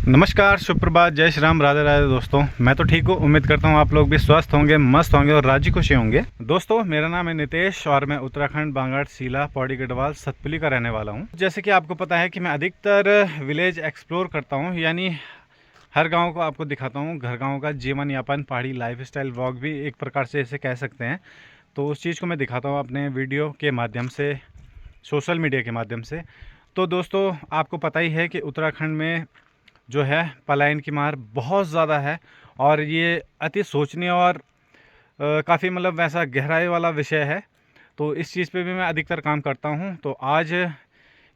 नमस्कार, सुप्रभात, जय श्री राम, राधे राधे दोस्तों। मैं तो ठीक हूँ, उम्मीद करता हूँ आप लोग भी स्वस्थ होंगे, मस्त होंगे और राजी खुशी होंगे। दोस्तों, मेरा नाम है नितेश और मैं उत्तराखंड बांगाट सीला पौड़ी गढ़वाल सतपुली का रहने वाला हूँ। जैसे कि आपको पता है कि मैं अधिकतर विलेज एक्सप्लोर करता हूँ, यानी हर गाँव को आपको दिखाता हूँ। घर गाँव का जीवन यापन, पहाड़ी लाइफ स्टाइल व्लॉग भी एक प्रकार से इसे कह सकते हैं। तो उस चीज़ को मैं दिखाता हूँ अपने वीडियो के माध्यम से, सोशल मीडिया के माध्यम से। तो दोस्तों, आपको पता ही है कि उत्तराखंड में जो है पलायन की मार बहुत ज़्यादा है और ये अति सोचनीय और काफ़ी मतलब वैसा गहराई वाला विषय है। तो इस चीज़ पे भी मैं अधिकतर काम करता हूँ। तो आज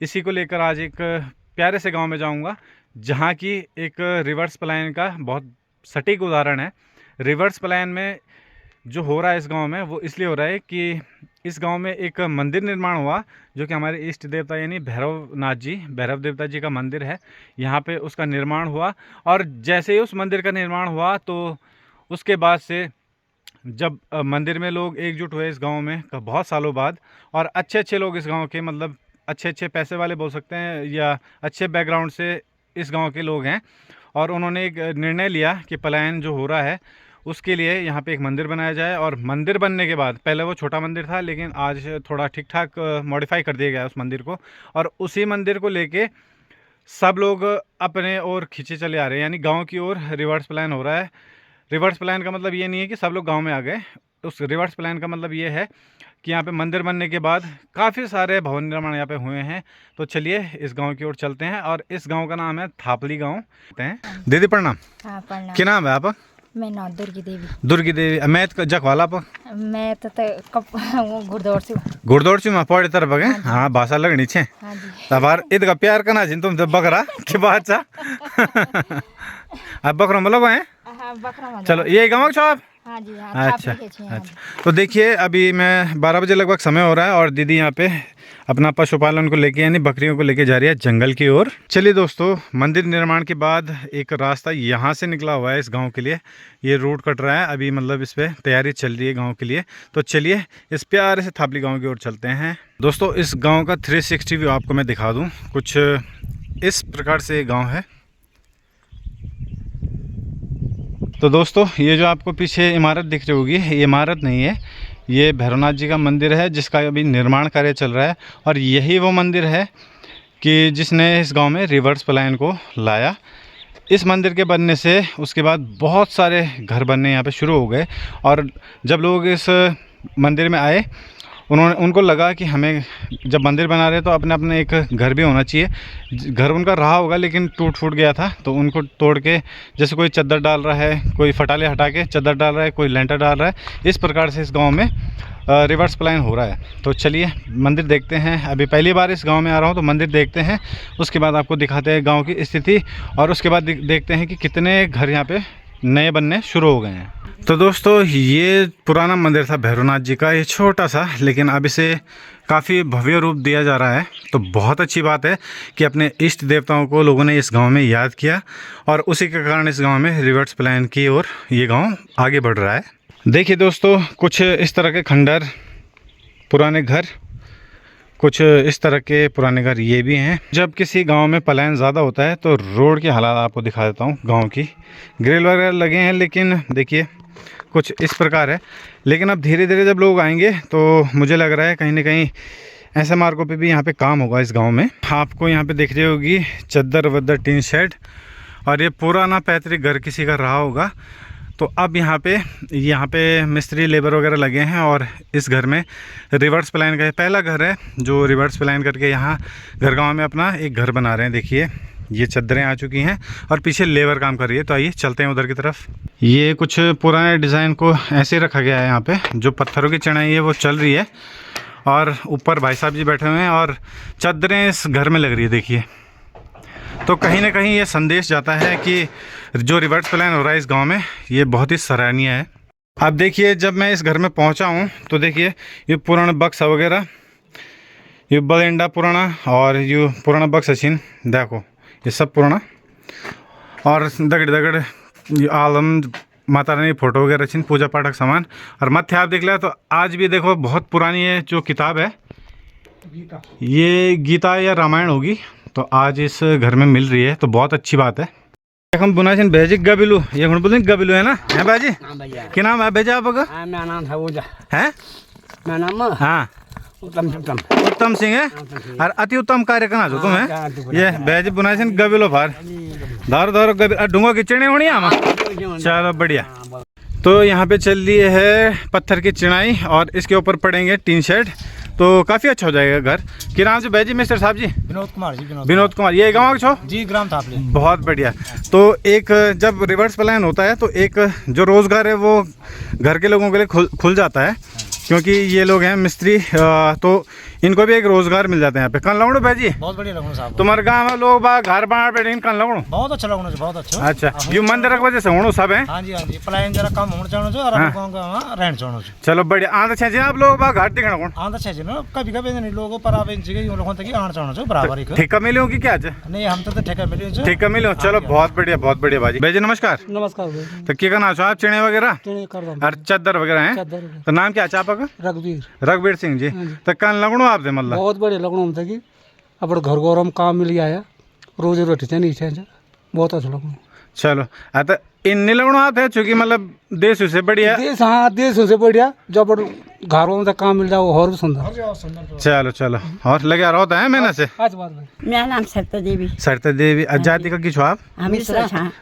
इसी को लेकर आज एक प्यारे से गांव में जाऊंगा, जहाँ की एक रिवर्स पलायन का बहुत सटीक उदाहरण है। रिवर्स पलायन में जो हो रहा है इस गांव में, वो इसलिए हो रहा है कि इस गांव में एक मंदिर निर्माण हुआ, जो कि हमारे इष्ट देवता यानी भैरवनाथ जी, भैरव देवता जी का मंदिर है। यहाँ पे उसका निर्माण हुआ और जैसे ही उस मंदिर का निर्माण हुआ तो उसके बाद से जब मंदिर में लोग एकजुट हुए इस गांव में बहुत सालों बाद, और अच्छे अच्छे लोग इस गांव के, मतलब अच्छे अच्छे पैसे वाले बोल सकते हैं या अच्छे बैकग्राउंड से इस गांव के लोग हैं, और उन्होंने एक निर्णय लिया कि पलायन जो हो रहा है उसके लिए यहाँ पे एक मंदिर बनाया जाए। और मंदिर बनने के बाद, पहले वो छोटा मंदिर था लेकिन आज थोड़ा ठीक ठाक मॉडिफाई कर दिया गया उस मंदिर को, और उसी मंदिर को लेके सब लोग अपने ओर खींचे चले आ रहे हैं, यानी गांव की ओर रिवर्स प्लान हो रहा है। रिवर्स प्लान का मतलब ये नहीं है कि सब लोग गांव में आ गए। उस रिवर्स प्लान का मतलब ये है कि यहाँ पे मंदिर बनने के बाद काफ़ी सारे भवन निर्माण यहाँ पे हुए हैं। तो चलिए इस गांव की ओर चलते हैं, और इस गांव का नाम है थापली गांव। दीदी प्रणाम। हाँ, प्रणाम। क्या नाम है आप? मैं नाम दुर्गी देवी। दुर्गी देवी। मैं जखवाला पर। मैं तो वो गुरदौड़ से। गुरदौड़ से मैं पौड़ी तरफ गए। हाँ, भाषा लगनी छे। हाँ जी। तबार ईद का प्यार करना चाहिए तुम तो बकरा के बात सा। अब बकरा मतलब है। हाँ, बकरा। चलो, ये गाँव छो आप? हाँ जी। हाँ, अच्छा अच्छा। तो देखिए, अभी मैं 12 बजे लगभग समय हो रहा है और दीदी यहाँ पे अपना पशुपालन को लेके यानी बकरियों को लेके जा रही है जंगल की ओर। चलिए दोस्तों, मंदिर निर्माण के बाद एक रास्ता यहाँ से निकला हुआ है इस गांव के लिए। ये रोड कट रहा है अभी, मतलब इस पर तैयारी चल रही है गांव के लिए। तो चलिए इस प्यारे से थापली गांव की ओर चलते हैं। दोस्तों, इस गाँव का 360 व्यू आपको मैं दिखा दूँ। कुछ इस प्रकार से ये गाँव है। तो दोस्तों, ये जो आपको पीछे इमारत दिख रही होगी, ये इमारत नहीं है, ये भैरवनाथ जी का मंदिर है जिसका अभी निर्माण कार्य चल रहा है। और यही वो मंदिर है कि जिसने इस गांव में रिवर्स पलायन को लाया। इस मंदिर के बनने से उसके बाद बहुत सारे घर बनने यहाँ पे शुरू हो गए, और जब लोग इस मंदिर में आए उनको लगा कि हमें जब मंदिर बना रहे तो अपने अपने एक घर भी होना चाहिए। घर उनका रहा होगा लेकिन टूट फूट गया था, तो उनको तोड़ के, जैसे कोई चद्दर डाल रहा है, कोई फटाले हटा के चद्दर डाल रहा है, कोई लेंटर डाल रहा है। इस प्रकार से इस गांव में रिवर्स प्लान हो रहा है। तो चलिए मंदिर देखते हैं। अभी पहली बार इस गांव में आ रहा हूं, तो मंदिर देखते हैं, उसके बाद आपको दिखाते हैं गांव की स्थिति, और उसके बाद देखते हैं कि कितने घर यहाँ पे नए बनने शुरू हो गए हैं। तो दोस्तों, ये पुराना मंदिर था भैरवनाथ जी का, ये छोटा सा, लेकिन अब इसे काफ़ी भव्य रूप दिया जा रहा है। तो बहुत अच्छी बात है कि अपने इष्ट देवताओं को लोगों ने इस गांव में याद किया, और उसी के कारण इस गांव में रिवर्स प्लान की ओर ये गांव आगे बढ़ रहा है। देखिए दोस्तों, कुछ इस तरह के खंडर पुराने घर, कुछ इस तरह के पुराने घर ये भी हैं। जब किसी गांव में पलायन ज़्यादा होता है तो रोड की हालात आपको दिखा देता हूँ। गांव की ग्रिल वगैरह लगे हैं, लेकिन देखिए कुछ इस प्रकार है। लेकिन अब धीरे धीरे जब लोग आएंगे तो मुझे लग रहा है कहीं ना कहीं ऐसे मार्गों पे भी यहाँ पे काम होगा इस गांव में। आपको यहाँ पे दिख रही होगी चद्दर वद्दर टीन शेड, और ये पुराना पैतृक घर किसी का रहा होगा। तो अब यहाँ पे मिस्त्री लेबर वगैरह लगे हैं, और इस घर में रिवर्स प्लान का पहला घर है जो रिवर्स प्लान करके यहाँ घर गाँव में अपना एक घर बना रहे हैं। देखिए, ये चद्दरें आ चुकी हैं और पीछे लेबर काम कर रही है। तो आइए चलते हैं उधर की तरफ। ये कुछ पुराने डिज़ाइन को ऐसे रखा गया है। यहाँ पे जो पत्थरों की चढ़ाई है वो चल रही है, और ऊपर भाई साहब जी बैठे हुए हैं, और चद्दरें इस घर में लग रही है। देखिए, तो कहीं ना कहीं ये संदेश जाता है कि जो रिवर्स प्लान हो रहा है इस गांव में, ये बहुत ही सराहनीय है। अब देखिए, जब मैं इस घर में पहुंचा हूं तो देखिए, ये पुराना बक्सा वगैरह, ये बलेंडा पुराना, और ये पुराना बक्सा छीन, देखो ये सब पुराना, और दगड़ दगड़ ये आलम माता रानी फोटो वगैरह छीन, पूजा पाठक सामान। और मध्य आप देख लिया तो आज भी देखो बहुत पुरानी है जो किताब है, ये गीता या रामायण होगी, तो आज इस घर में मिल रही है, तो बहुत अच्छी बात है। हम बुनासिन भेजी गबिलू ये बोलते गबिलू है ना है बाजी हाँ भैया क्या नाम है भेजा आपका हाँ मेरा नाम था ऊजा है मेरा नाम हाँ उत्तम उत्तम उत्तम सिंह है और अति उत्तम कार्य करना जो तुम्हें ये भेज बुनासिन गबिलो भार धारो धारो गबिल ढूंगो की चिड़े होनी है चलो बढ़िया। तो यहाँ पे चल रही है पत्थर की चिनाई और इसके ऊपर पड़ेंगे टीन शेड तो काफ़ी अच्छा हो जाएगा घर। कि नाम से बैजी मिस्टर साहब जी? विनोद कुमार जी। विनोद कुमार। ये गाँव छो जी ग्राम थापले। बहुत बढ़िया। तो एक जब रिवर्स प्लान होता है तो एक जो रोज़गार है वो घर के लोगों के लिए खुल जाता है क्योंकि ये लोग हैं मिस्त्री तो इनको भी एक रोजगार मिल जाता है यहाँ पे। कन लगो भाई जी बहुत बढ़िया लगो साहब। तुम्हारे गाँव में लोग बाग घर बना बैठे कन लगो बहुत अच्छा लगो बहुत अच्छा। अच्छा ये मंदिर की वजह से होनो सब है। हाँ जी पलायन जरा कम होना चाहिए और रहन चाहिए। चलो बढ़िया आंधा छे आप लोग बाग घर दिखना कौन आंधा छे ना कभी कभी नहीं लोगों पर आवे चाहिए उन लोगों तक आना चाहिए बराबर ही ठेका मिले की क्या नहीं हम तो ठेका मिले ठेका मिले। चलो बहुत बढ़िया भाजी भाई जी नमस्कार। नमस्कार तो क्या करना चाहो आप चिड़े वगैरह और चद्दर वगैरह हैं तो नाम क्या चापा का? रघुवीर सिंह जी। तो कन लगनो आपसे मतलब बहुत बढ़िया लगनो हम कि अपन घर को हम काम मिल गया है रोजी रोटी से नीचे बहुत अच्छा लगनो। चलो तो इन्नी लगनो आप है चूंकि मतलब देश से बढ़िया देश हाँ देश से बढ़िया जब घरों में काम मिल जाओ और भी सुंदर। चलो चलो और लगे रहता है मैंने से। मेरा नाम सरिता देवी। सरिता देवी जाति का की छो आप?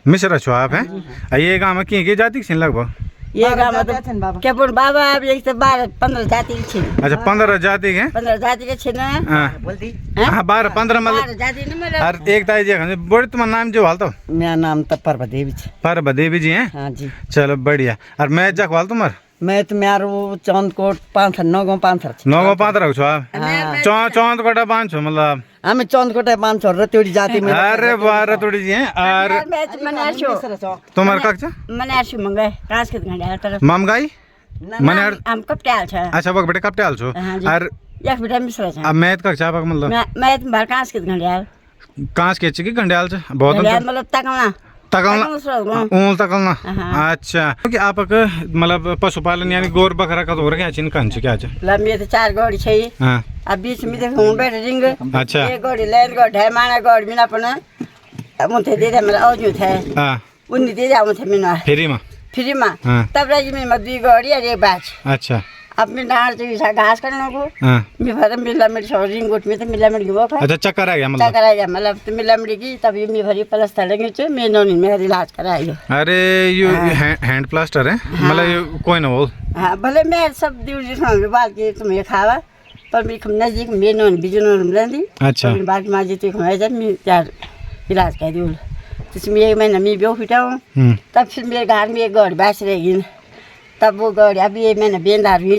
मिश्रा छो आप हैं। ये गाँव में की जाति की लगभग ये गाँव में क्या बोल बाबा अब एक तो 12-15 जाति के छे। अच्छा 15 जाति के 15 जाति के छे ना। हाँ 12-15 मतलब जाति न मतलब और एक ताई जी बड़े तुम्हारा नाम जो हालतो? मेरा नाम तो परबा देवी है। परबा देवी जी हैं। हाँ जी चलो बढ़िया। और मैं जख वाल तुम्हार मैं तो मेरा चांदकोट 9 पांथर 9 पात्र छो आप चांदकोटा 5 छो मतलब हमें चांदकोटा 5 रतौड़ी जाति में। अरे वाह रतौड़ी जी हैं। और तुम्हारा कक्षा मनारसु मंगे कास के घंटा तरफ ममगाई मनार हम कपटाल छ। अच्छा वो बेटे कपटाल छो और एक बेटा मिश्रा छ। अब मैथ कक्षा पाक मतलब मैं तो बार कास के घंटा कांच के की घंडियाल छ बहुत मतलब तकना ऊल तकलना। अच्छा कि आप मतलब पशुपालन यानी गोर बकरा का तो क्या चिन कंच क्या छ लंबी तो 4 गोड़ी छै। हां अब बीच में देखो हूं बैठ रिंग। अच्छा एक गोड़ी लैन गोड़ है माना गोड़ मिला पना मुथे दे दे मतलब औजू थे। हां उन्नी दे जा मुथे मिना फ्री में तब राजी में 2 गोड़ी और 1 बाछ। अच्छा अब मैं डाल चाहिए घास करने को। हां मैं भर मिला मेरी रिंग गोट में तो मिला मेरी वो अच्छा चक्कर आ गया मतलब चक्कर आ गया मतलब तो मिला मेरी की तब ये मैं भरी प्लास्टर लगे छे मैं नोनी मेरा इलाज करायो। अरे ये हैंड प्लास्टर है मतलब कोई ना बोल। हां भले मैं सब ड्यूटी खाऊंगी बाल के तुम्हें खावा पर मैं नजदीक में नोन बिजनोन मिलंदी। अच्छा बाकी माजी तो खवाए जब मैं यार इलाज कर दूँ इसमें 1 महीना में बेहो फिटाऊं तब फिर मेरे घर में एक गाड़ी बास रहेगी तब वो गाड़ी अब ये मैंने बेंदार हुई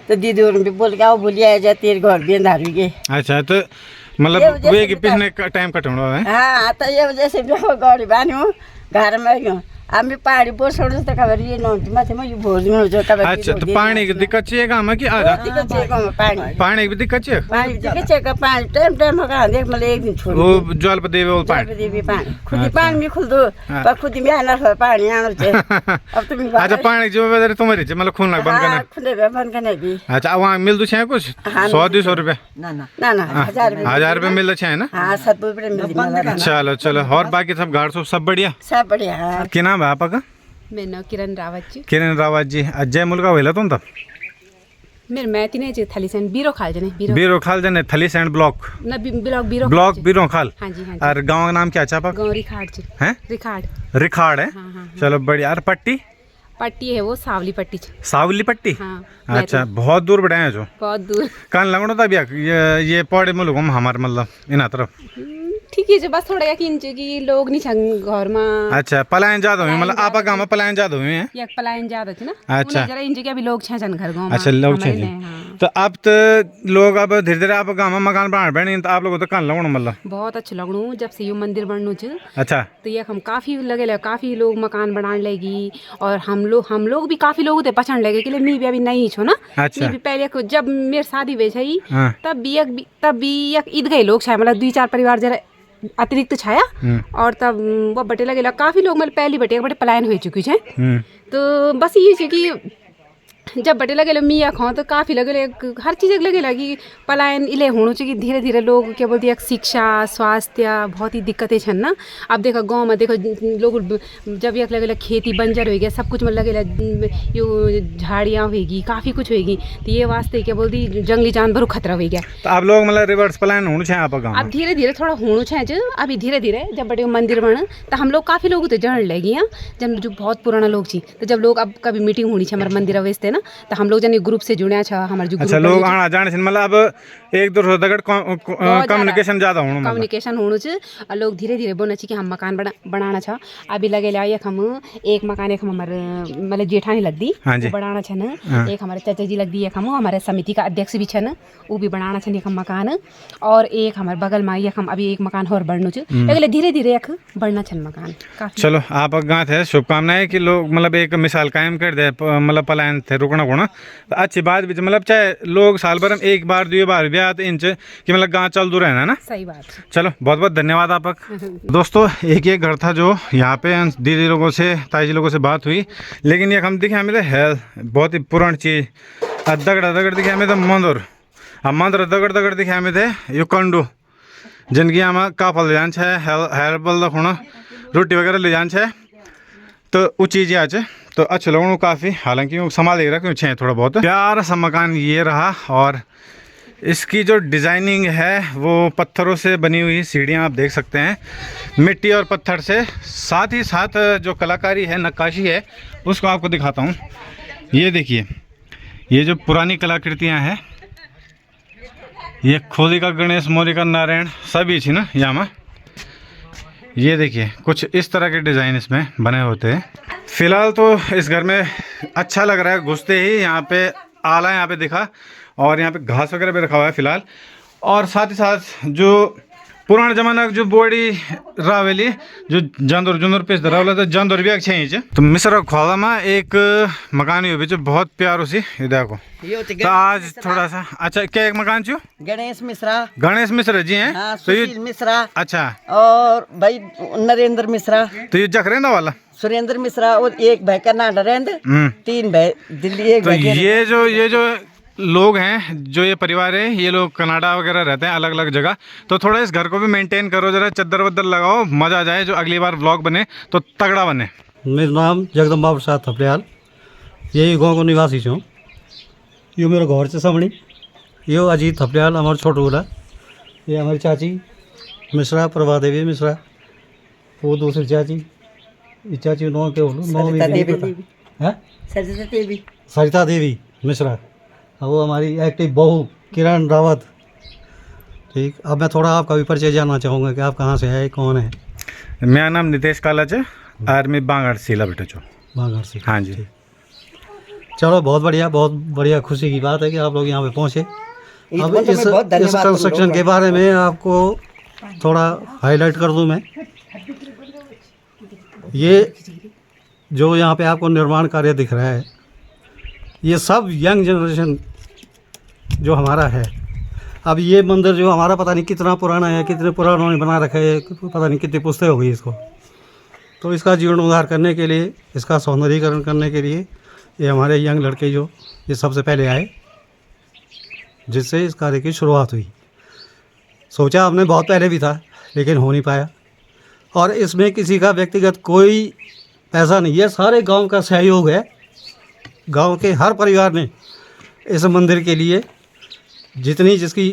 तो दीदी और भी बोल के आओ बोलिए जा तेरे घर बेंदार हुई गए। अच्छा तो मतलब वे के पिछले टाइम कटौड़ा है। हाँ तो ये वजह से मैं गाड़ी बान्यो घर में गयो अब मैं पहाड़ी बोल छोड़ तो खबर ये नौ माथे में भोज में जो कब। अच्छा तो पानी की दिक्कत चाहिए गाँव में कि आजा दिक्कत है गाँव में पानी की दिक्कत चाहिए पानी दिक्कत है का पानी टाइम होगा देख मतलब एक दिन छोड़ वो जल पर देवे वो पानी देवी पानी खुद ही पानी भी खुल दो पर खुद ही आना पानी आना चाहिए अब तुम अच्छा पानी की जिम्मेदारी तुम्हारी है मतलब खून बंद करना खुले बंद करने की। अच्छा वहाँ मिल दो छे कुछ 100-200 रुपए ना 1000 रुपए मिल छे ना। हाँ 7 रुपए मिल। चलो चलो और बाकी सब गाड़ सब बढ़िया सब बढ़िया। क्या नाम है आपका? मेरा नाम किरण रावत जी। किरण रावत जी अजय मुल्का होइला तुम तब मेरे मैती ने जे थली सेंड बीरो खाल जने बीरो खाल जने थली सेंड ब्लॉक ना बीरो ब्लॉक बीरो खाल। हां जी और गांव का नाम क्या चापा? गांव रिखाड़ जी हैं रिखाड़ है। चलो बढ़िया। और पट्टी है वो सावली पट्टी सावली पट्टी। हाँ, अच्छा बहुत दूर बढ़े हैं जो बहुत दूर कान लगनो तब ये पौड़े मुल्क हमारे मतलब इन तरफ ठीक है जो बस थोड़ा कि इंच की लोग नहीं छंग घर में। अच्छा पलायन ज्यादा हुए मतलब आपका गांव में पलायन ज्यादा हुए हैं एक पलायन ज्यादा थी ना। अच्छा जरा इंच के अभी लोग छन घर गांव में। अच्छा लोग छन तो अब तो लोग अब धीरे धीरे आप गांव में मकान बना बैठे तो आप लोग तो कान लगनो मतलब बहुत अच्छा लगनो जब से ये मंदिर बननु छ। अच्छा तो ये हम काफी लगे काफी लोग मकान बनाने लगी और हम लोग भी काफी लोग थे पसंद लगे कि मैं भी अभी नहीं छो ना। अच्छा भी पहले जब मेरी शादी हुई छई तब भी एक ईद गए लोग छाया मतलब 2-4 परिवार जरा अतिरिक्त छाया और तब वो बटे लगे काफी लोग मतलब पहली बटे पलायन हो चुकी है। तो बस ये कि जब बटे लगे मिया खाओ तो काफ़ी लगे हर चीज़ लगे लगी पलायन इले होना चाहिए कि धीरे धीरे लोग क्या बोलते हैं शिक्षा स्वास्थ्य बहुत ही दिक्कतें छन ना। अब देखो गांव में देखो लोग जब एक लगे खेती बंजर हो गया सब कुछ में लगे यो झाड़ियाँ होगी काफ़ी कुछ होगी तो ये वास्ते क्या बोलती जंगली जानवर खतरा हो गया। तो आप लोग मतलब रिवर्स पलायन होना चाहिए आप गाँव अब धीरे धीरे थोड़ा होना चाहिए अभी धीरे धीरे जब बड़े मंदिर बन तो हम लोग काफ़ी लोग तो जड़ लगी हैं जब जो बहुत पुराना लोग छी तो जब लोग अब कभी मीटिंग होनी हमारे मंदिर अवेस्ते ना तो हम लोग जन ग्रुप से जुड़े छा हमारे जो अच्छा लोग आना जाने मतलब अब एक दूसरे दगड़ कम्युनिकेशन ज़्यादा होना कम्युनिकेशन होना चाहिए और लोग धीरे धीरे बोलना चाहिए कि हम मकान बनाना छा अभी लगे ला एक हम एक मकान एक हमारे मतलब जेठानी लग दी बनाना छन एक हमारे चाचा जी लग दी एक हम हमारे समिति का अध्यक्ष भी छन वो भी बनाना छन एक हम मकान और एक हमारे बगल में एक हम अभी एक मकान और बढ़ना चाहिए धीरे धीरे एक बढ़ना छन मकान काफी। चलो आप गाँव थे शुभकामनाएं कि लोग मतलब एक मिसाल कायम कर दे मतलब पलायन थे रुकना होना तो अच्छी बात भी मतलब चाहे लोग साल भर में एक बार 2 बार भी आते इंच कि मतलब गाँव चल दू रहना ना। सही बात। चलो बहुत बहुत धन्यवाद आपका। दोस्तों एक ये घर था जो यहाँ पे दीदी लोगों से ताजी लोगों से बात हुई लेकिन ये हम दिखे हमें है बहुत ही पुरानी चीज़ दगड़ दिखे हमें तो मंदिर अब मंदिर दगड़ दिखे हमें थे यो कंडू जिनकी हमें काफल ले जान हेल्पल रखना रोटी वगैरह ले जान तो वो चीज़ आज तो अच्छे लोगों को काफ़ी हालांकि वो संभाल रखे छे थोड़ा बहुत प्यारा सा मकान ये रहा और इसकी जो डिज़ाइनिंग है वो पत्थरों से बनी हुई सीढ़ियाँ आप देख सकते हैं मिट्टी और पत्थर से साथ ही साथ जो कलाकारी है नक्काशी है उसको आपको दिखाता हूँ। ये देखिए ये जो पुरानी कलाकृतियाँ हैं ये खोदी का गणेश मौर्य का नारायण सभी थी ना यहाँ में ये देखिए कुछ इस तरह के डिज़ाइन इसमें बने होते हैं। फ़िलहाल तो इस घर में अच्छा लग रहा है घुसते ही यहाँ पे आला यहाँ पे दिखा और यहाँ पे घास वगैरह भी रखा हुआ है फ़िलहाल और साथ ही साथ जो पुराना जमाना जो बोड़ी रावेली जो जंदुर पेश धरा तो जंदुर भी अच्छे ही तो मिस्र खोला में एक मकान ही भी बहुत प्यारो सी ये देखो तो आज थोड़ा सा अच्छा क्या एक मकान चो गणेश मिश्रा जी हैं हाँ, तो ये सुशील मिश्रा अच्छा और भाई नरेंद्र मिश्रा तो ये जखरेंदा वाला सुरेंद्र मिश्रा और एक भाई का नरेंद्र 3 भाई दिल्ली एक तो भाई ये जो लोग हैं जो ये परिवार है ये लोग कनाडा वगैरह रहते हैं अलग अलग जगह तो थोड़ा इस घर को भी मेंटेन करो जरा चद्दर वद्दर लगाओ मज़ा आ जाए जो अगली बार व्लॉग बने तो तगड़ा बने। मेरा नाम जगदम्बा प्रसाद थपलियाल यही गाँव को निवासी छूँ यो मेरा घर से सामने यो अजीत थपलियाल हमारे छोटू बोला ये हमारी चाची मिश्रा प्रभा देवी मिश्रा वो दूसरी चाची ये चाची नौ के बोलो सरिता देवी मिश्रा वो हमारी एक्टिव बहू किरण रावत। ठीक अब मैं थोड़ा आपका भी परिचय जानना चाहूँगा कि आप कहाँ से है कौन है। मेरा नाम नितेश कालाच है आर्मी बांगड़ सीला बेटे चो बांगड़ से हाँ जी। चलो बहुत बढ़िया खुशी की बात है कि आप लोग यहाँ पे पहुँचे। अब इस कंस्ट्रक्शन के बारे में आपको थोड़ा हाईलाइट कर दूँ मैं। ये जो यहाँ पे आपको निर्माण कार्य दिख रहा है ये सब यंग जनरेशन जो हमारा है। अब ये मंदिर जो हमारा पता नहीं कितना पुराना है कितने पुरानों ने बना रखा है पता नहीं कितनी पुश्तें हो गई इसको तो इसका जीर्णोद्धार करने के लिए इसका सौंदर्यीकरण करने के लिए ये हमारे यंग लड़के जो ये सबसे पहले आए जिससे इस कार्य की शुरुआत हुई। सोचा हमने बहुत पहले भी था लेकिन हो नहीं पाया और इसमें किसी का व्यक्तिगत कोई पैसा नहीं है सारे गांव का सहयोग है। गांव के हर परिवार ने इस मंदिर के लिए जितनी जिसकी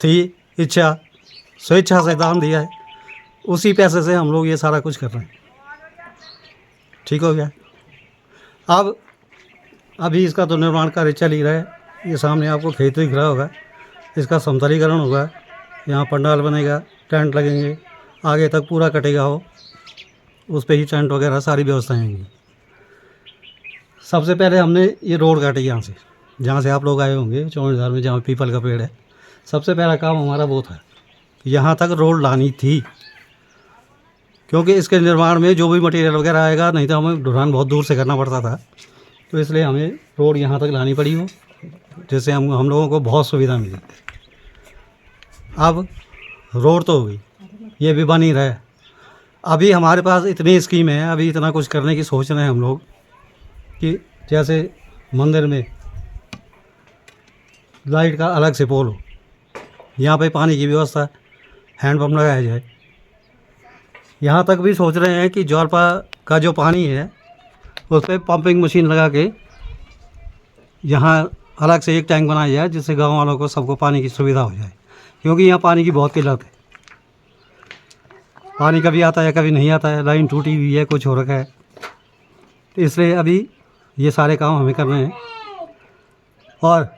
थी इच्छा स्वेच्छा से दान दिया है उसी पैसे से हम लोग ये सारा कुछ कर रहे हैं। ठीक हो गया। अब अभी इसका तो निर्माण कार्य चल ही रहा है। ये सामने आपको खेत दिख रहा होगा इसका समतलीकरण होगा यहाँ पंडाल बनेगा टेंट लगेंगे आगे तक पूरा कटेगा हो उस पर ही टेंट वगैरह सारी व्यवस्थाएँ होंगी। सबसे पहले हमने ये रोड काटी यहाँ से जहाँ से आप लोग आए होंगे चौड़धार में जहाँ पीपल का पेड़ है। सबसे पहला काम हमारा वो था कि यहाँ तक रोड लानी थी क्योंकि इसके निर्माण में जो भी मटेरियल वगैरह आएगा नहीं तो हमें ढुलान बहुत दूर से करना पड़ता था तो इसलिए हमें रोड यहाँ तक लानी पड़ी हो जिससे हम लोगों को बहुत सुविधा मिली। अब रोड तो हो गई ये भी बन ही रहा है। अभी हमारे पास इतनी स्कीम है अभी इतना कुछ करने की सोच रहे हैं हम लोग कि जैसे मंदिर में लाइट का अलग से पोल हो, यहाँ पे पानी की व्यवस्था हैंडपम्प लगाया जाए। यहाँ तक भी सोच रहे हैं कि जौलपा का जो पानी है उस पर पंपिंग मशीन लगा के यहाँ अलग से एक टैंक बनाया जाए, जिससे गांव वालों को सबको पानी की सुविधा हो जाए, क्योंकि यहाँ पानी की बहुत किल्लत है। पानी कभी आता है कभी नहीं आता है, लाइन टूटी हुई है, कुछ हो रखा है, तो इसलिए अभी ये सारे काम हमें करने हैं। और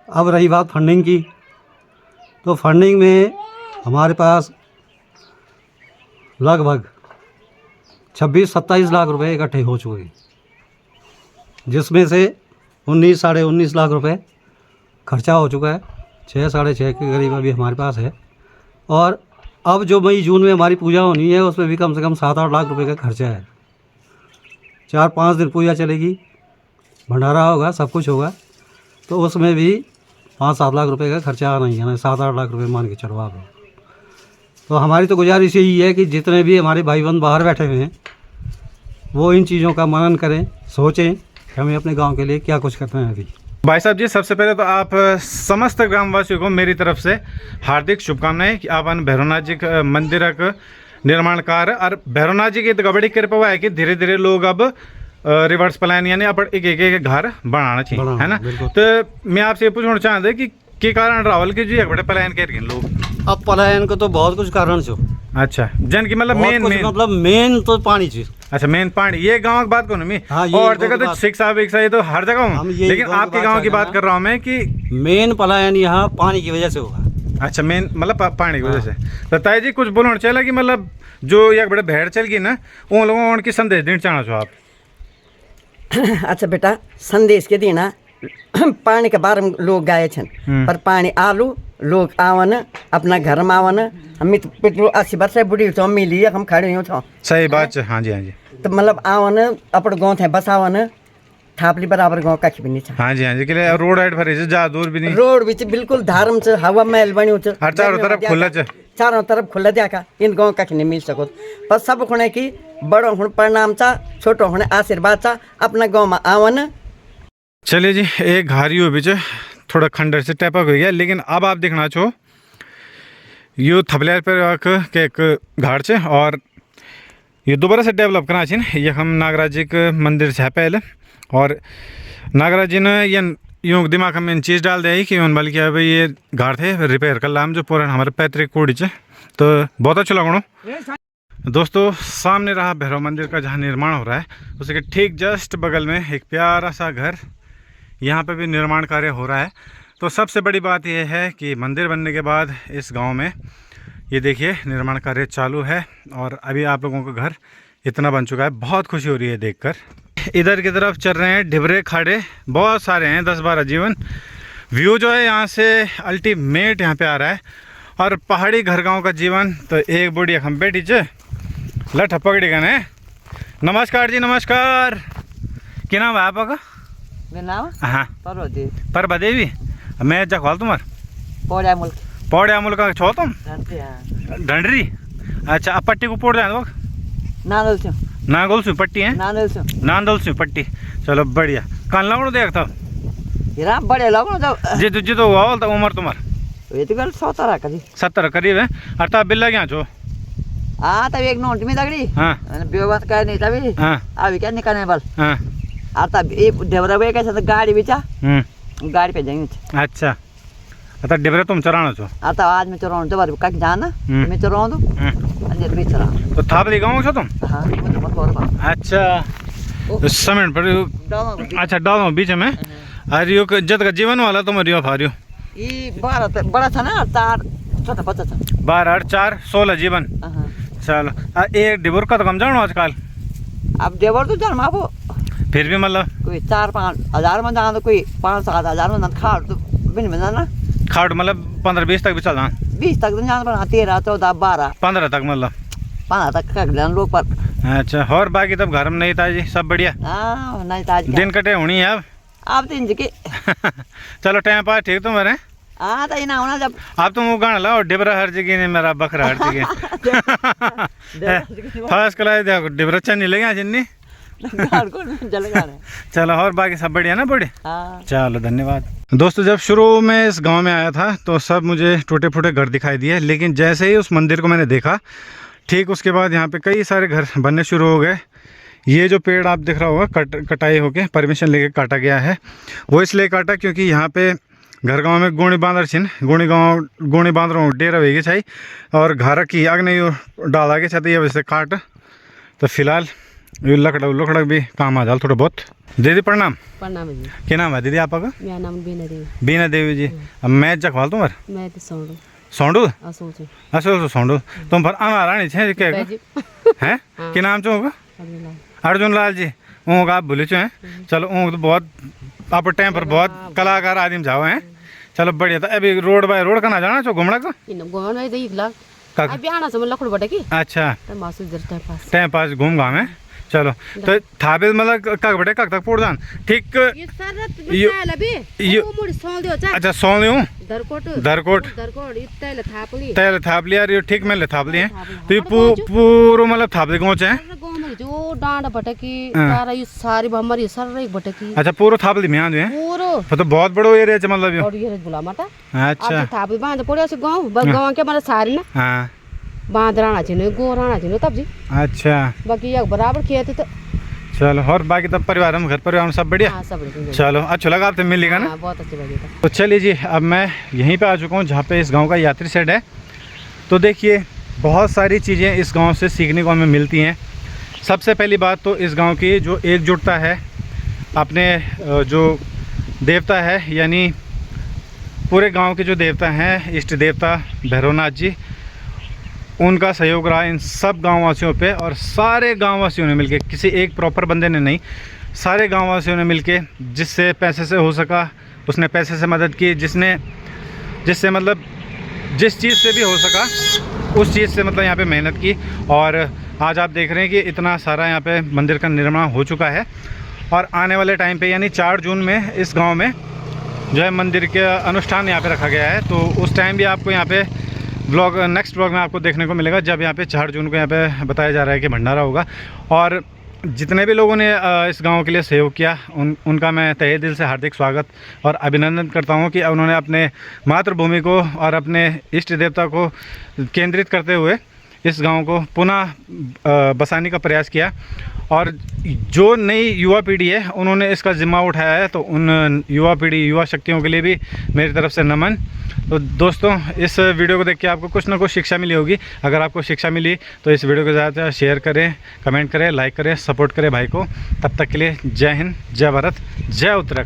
अब रही बात फंडिंग की, तो फंडिंग में हमारे पास लगभग 26-27 लाख रुपए इकट्ठे हो चुके हैं, जिसमें से 19 साढ़े 19 लाख रुपए खर्चा हो चुका है। 6 साढ़े 6 के करीब अभी हमारे पास है। और अब जो मई जून में हमारी पूजा होनी है उसमें भी कम से कम 7-8 लाख रुपए का खर्चा है। 4-5 दिन पूजा चलेगी, भंडारा होगा, सब कुछ होगा, तो उसमें भी 5-7 लाख रुपए का खर्चा आना ही है ना, 7-8 लाख रुपए मान के चलो आप। तो हमारी तो गुजारिश यही है कि जितने भी हमारे भाई बंद बाहर बैठे हुए हैं वो इन चीज़ों का मनन करें, सोचें कि हमें अपने गांव के लिए क्या कुछ करना है अभी। भाई साहब जी, सबसे पहले तो आप समस्त ग्रामवासियों को मेरी तरफ से हार्दिक शुभकामनाएं कि आप भैरवनाथ जी का मंदिर का निर्माण कार्य और भैरवनाथ जी की तो बड़ी कृपा हुआ है कि धीरे धीरे लोग अब रिवर्स प्लान यानी अपन एक घर बनाना चाहिए, है ना। तो मैं आपसे ये पूछना चाहते कि कारण राहुल की जी एक बड़े प्लान कर लोग अब पलायन को तो बहुत कुछ कारण छो। अच्छा, जन की मतलब मेन तो पानी चीज। अच्छा, मेन पानी, ये गांव की बात करूँ मैं। हाँ, और जगह तो शिक्षा विक्षा ये तो हर जगह हूँ, लेकिन आपके गांव की बात कर रहा हूँ मैं कि मेन पलायन यहाँ पानी की वजह से होगा। अच्छा, मेन मतलब पानी की वजह से। तो ताई जी कुछ बोलना चाहिए कि मतलब जो एक बड़े भेड़ चल गई ना, उन लोगों को उनकी संदेश देना चाहना चाहो आप। अच्छा बेटा, संदेश के देना पानी के बारे में लोग गाए छन, पर पानी आलू लोग आवन अपना घर में आवन। हम तो पिछले 80 वर्ष बुढ़ी छो, मिली हम खड़े हो छो। सही बात है। हाँ जी, हाँ जी। तो मतलब आवन अपन गाँव थे बसावन, थापली बराबर गाँव कख भी नहीं था। हाँ जी, हाँ जी, के रोड साइड भरे जा दूर भी नहीं, रोड भी बिल्कुल धारम से हवा महल बनी छ, चारों तरफ खुला छ, चारों तरफ खुला देखा। इन गाँव कख नहीं मिल सको, पर सब खुणे की बड़ो हुण प्रणाम चा, छोटो हुण आशीर्वाद चा, अपना गाँव में आवन। चलिए जी, एक घारी हो बीच थोड़ा खंडर से टैपक हो गया, लेकिन अब आप देखना छो यो थपलियार पर के एक घाट से और ये दोबारा से डेवलप करना चाहिए। ये हम नागराज जी के मंदिर से पहले, और नागराज जी ने ये यूँ दिमाग में चीज़ डाल दिया कि उन बल्कि अब ये घाट थे रिपेयर कर लाम जो पुराना हमारे पैतृक कोड़ी से, तो बहुत अच्छा लगनो। दोस्तों, सामने रहा भैरव मंदिर का जहाँ निर्माण हो रहा है, उसके ठीक जस्ट बगल में एक प्यारा सा घर, यहाँ पे भी निर्माण कार्य हो रहा है। तो सबसे बड़ी बात यह है कि मंदिर बनने के बाद इस गांव में ये देखिए निर्माण कार्य चालू है, और अभी आप लोगों का घर इतना बन चुका है। बहुत खुशी हो रही है देखकर। इधर की तरफ चल रहे हैं ढिबरे खाड़े, बहुत सारे हैं, 10-12 जीवन। व्यू जो है यहाँ से अल्टीमेट यहाँ पे आ रहा है, और पहाड़ी घर गाँव का जीवन। तो एक बुढ़िया हम बेटी च लठ पकड़ी गए। नमस्कार जी, नमस्कार। क्या नाम है आपका? हाँ, परबा देवी। मैं जखवाल तुम्हार पौड़िया मुल्क का छो तुम ढंडरी। अच्छा, अब पट्टी को पोड़ जाए नागोल से पट्टी है, नांदोल से पट्टी। चलो बढ़िया। कल लगो देखता बड़े लगो जी तो हुआ तो उम्र तुम्हार 70 करीब है। और तब बिल्ला क्या छो? हाँ, तब एक नोट में तगड़ी। हाँ, व्यवस्था कर नहीं तभी। हाँ, अभी क्या निकलने बल। हाँ, और तब ये ढेबरा वे कैसे गाड़ी भी चा, गाड़ी पे जाएंगे। अच्छा, तो डिबरे तुम चराना छो? तब आज मैं चराऊँ तो बार कक जाना मैं चराऊँ तो अंदर भी चरा। तो थापली गाँव छो तुम? हाँ, अच्छा, तो समेट पर अच्छा डालो बीच में। अरे यो जद का जीवन वाला तुम रियो फारियो ये बड़ा था ना, 4 छोटा बच्चा था। 12 और 4 16 जीवन। चलो, एक डिबोर का तो कम जानो आजकल। अब देवर तो जन्म आपको फिर भी मतलब कोई 4-5 हज़ार में जाना, तो कोई 5-7 हज़ार में खाड़ तो बिन में जाना। खाड़ मतलब 15-20 तक भी चल जाना। 20 तक तो जाना पड़ा, 13, 14, 12, 15 तक मतलब 15 तक का जान लोग पर। अच्छा, और बाकी तब घर में नहीं था जी, सब बढ़िया? हाँ, नहीं ताज दिन कटे होनी है अब। आप तो इनके चलो टाइम पास ठीक तुम्हारे। हाँ, तो ना होना जब आप तुम वो गाना लाओ, डिबरा हर जगह ने मेरा बकरा हर जगह। फर्स्ट क्लास देखो डिबरा अच्छा नहीं लगे जिन्नी गाड़ को जल गाड़ है। चलो और बाकी सब बढ़िया ना बड़े? हाँ चलो धन्यवाद। दोस्तों जब शुरू में इस गांव में आया था तो सब मुझे टूटे फूटे घर दिखाई दिए, लेकिन जैसे ही उस मंदिर को मैंने देखा ठीक उसके बाद यहाँ पे कई सारे घर बनने शुरू हो गए। ये जो पेड़ आप दिख रहा होगा कटाई होके परमिशन लेके काटा गया है। वो इसलिए काटा क्योंकि यहाँ पे घर गाँव में गोणी बांधर छिन, गोणी बांधरों डेरा वेगी छाई और घर की आग नहीं डाला के छाते ये वजह से काट। तो फिलहाल ये लकड़ा भी काम आ जाए थोड़ा बहुत। दीदी प्रणाम। प्रणाम जी। क्या नाम है दीदी आपका? मेरा नाम बीना देवी। बीना देवी जी। अब मैं जखवाल तुम्हारे मैं तो सौंडू सौंडू सोचू असो सौंडू तुम पर आना रानी छे क्या हैं क्या नाम चो होगा? अर्जुन लाल जी। ऊँग आप भूले चो हैं। चलो ऊँग तो बहुत आप टाइम पर बहुत कलाकार आदमी जाओ हैं। चलो बढ़िया। था अभी रोड बाय रोड कहाँ जाना चो घूमना को? घुमन तो इकला का? अभी आना समय लकड़ बटे की अच्छा तो मासू इधर टाइम पास घूम घाम है। चलो तो थाबे मतलब कग बटे कग तक पोड़दान ठीक ये सरत यो- बताया लबे यो- वो मुड़ सोल दियो चा अच्छा सौ लियूँ दरकोट दरकोट इत्ते थापली तैल थाप लिया ये ठीक मैंने थाप लिए तो ये पूरा मतलब थाप दे गाँव है। गाँव में जो डांड बटकी सारा ये सारी भमर ये सारा एक बटकी अच्छा पूरा थाप ली मैं हैं पूरो तो बहुत बड़ो एरिया है मतलब और ये बुला माता अच्छा अब थापी बांध पड़े से गाँव बस गाँव के मारे सारी ना हाँ बांध राणा छिनो गो राणा छिनो तब जी अच्छा बाकी एक बराबर खेत तो चलो और बाकी तब परिवार में घर परिवार में सब बढ़िया? हाँ सब बढ़िया। चलो अच्छा लगा आपसे मिलेगा ना? हाँ, बहुत अच्छा लगेगा। तो चलिए जी अब मैं यहीं पे आ चुका हूँ जहाँ पे इस गांव का यात्री शेड है। तो देखिए बहुत सारी चीज़ें इस गांव से सीखने को हमें मिलती हैं। सबसे पहली बात तो इस गांव की जो एकजुटता है, अपने जो देवता है यानी पूरे गांव के जो देवता हैं इष्ट देवता भैरवनाथ जी, उनका सहयोग रहा इन सब गांववासियों पे। और सारे गांववासियों ने मिलके, किसी एक प्रॉपर बंदे ने नहीं, सारे गांववासियों ने मिलके जिससे पैसे से हो सका उसने पैसे से मदद की, जिससे मतलब जिस चीज़ से भी हो सका उस चीज़ से मतलब यहाँ पे मेहनत की। और आज आप देख रहे हैं कि इतना सारा यहाँ पे मंदिर का निर्माण हो चुका है। और आने वाले टाइम पे यानी 4 जून में इस गाँव में जो है मंदिर के अनुष्ठान यहाँ पे रखा गया है। तो उस टाइम भी आपको यहाँ पे नेक्स्ट ब्लॉग में आपको देखने को मिलेगा जब यहाँ पे 4 जून को यहाँ पे बताया जा रहा है कि भंडारा होगा। और जितने भी लोगों ने इस गांव के लिए सहयोग किया उनका मैं तहे दिल से हार्दिक स्वागत और अभिनंदन करता हूं कि उन्होंने अपने मातृभूमि को और अपने इष्ट देवता को केंद्रित करते हुए इस गांव को पुनः बसाने का प्रयास किया। और जो नई युवा पीढ़ी है उन्होंने इसका जिम्मा उठाया है। तो उन युवा पीढ़ी युवा शक्तियों के लिए भी मेरी तरफ से नमन। तो दोस्तों इस वीडियो को देख के आपको कुछ ना कुछ शिक्षा मिली होगी। अगर आपको शिक्षा मिली तो इस वीडियो को ज़्यादा शेयर करें, कमेंट करें, लाइक करें, सपोर्ट करें भाई को। तब तक के लिए जय हिंद, जय भारत, जय उत्तराखंड।